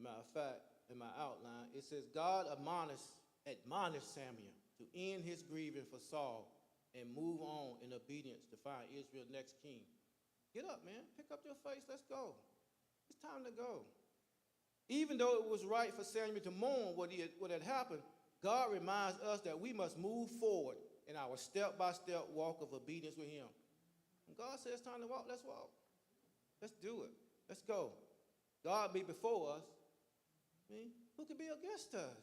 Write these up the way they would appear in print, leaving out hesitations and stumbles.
As a matter of fact, in my outline, it says, God admonished Samuel to end his grieving for Saul and move on in obedience to find Israel's next king. Get up, man. Pick up your face. Let's go. It's time to go. Even though it was right for Samuel to mourn what had happened, God reminds us that we must move forward in our step-by-step walk of obedience with him. When God says it's time to walk, let's walk. Let's do it. Let's go. God be before us. I mean, who could be against us?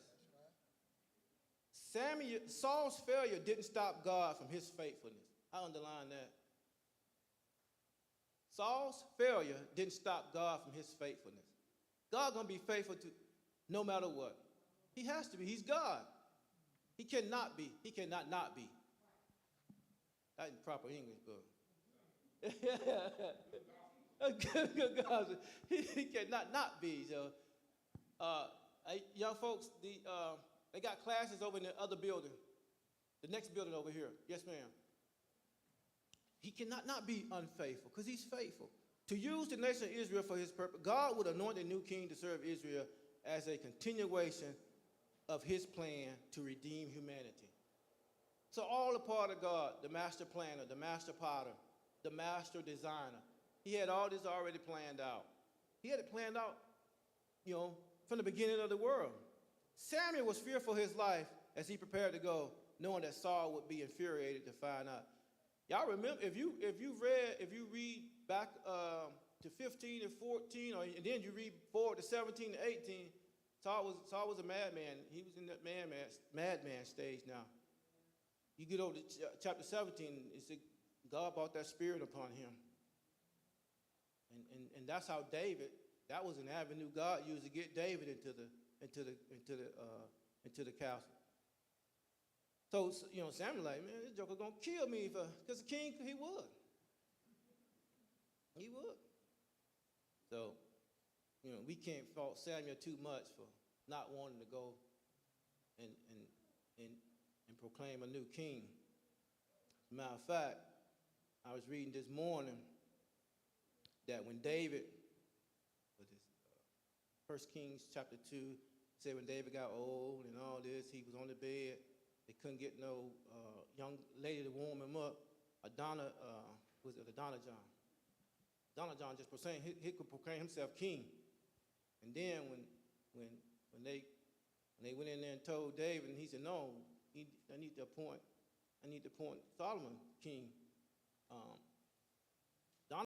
Saul's failure didn't stop God from his faithfulness. I underline that. Saul's failure didn't stop God from his faithfulness. God's going to be faithful to no matter what. He has to be. He's God. He cannot be. He cannot not be. That's proper English, but good God. He cannot not be. So, young folks, they got classes over in the other building, the next building over here. Yes, ma'am. He cannot not be unfaithful because he's faithful. To use the nation of Israel for his purpose, God would anoint a new king to serve Israel as a continuation of his plan to redeem humanity. So all a part of God, the master planner, the master potter, the master designer. He had all this already planned out. He had it planned out, from the beginning of the world. Samuel was fearful for his life as he prepared to go, knowing that Saul would be infuriated to find out. Y'all remember, if you read back to 15 and 14, and then you read forward to 17 and 18, Saul was a madman. He was in that madman stage now. You get over to chapter 17, it's God brought that spirit upon him. And that's how David, that was an avenue God used to get David into the castle. So, Samuel like, man, this joker gonna kill me because the king, he would. He would. So, we can't fault Samuel too much for not wanting to go and proclaim a new king. As a matter of fact, I was reading this morning that when David, with his 1 Kings chapter 2, said when David got old and all this, he was on the bed. They couldn't get no young lady to warm him up. Adonijah just proclaimed he could proclaim himself king. And then when they went in there and told David, and he said, no, I need to appoint Solomon king.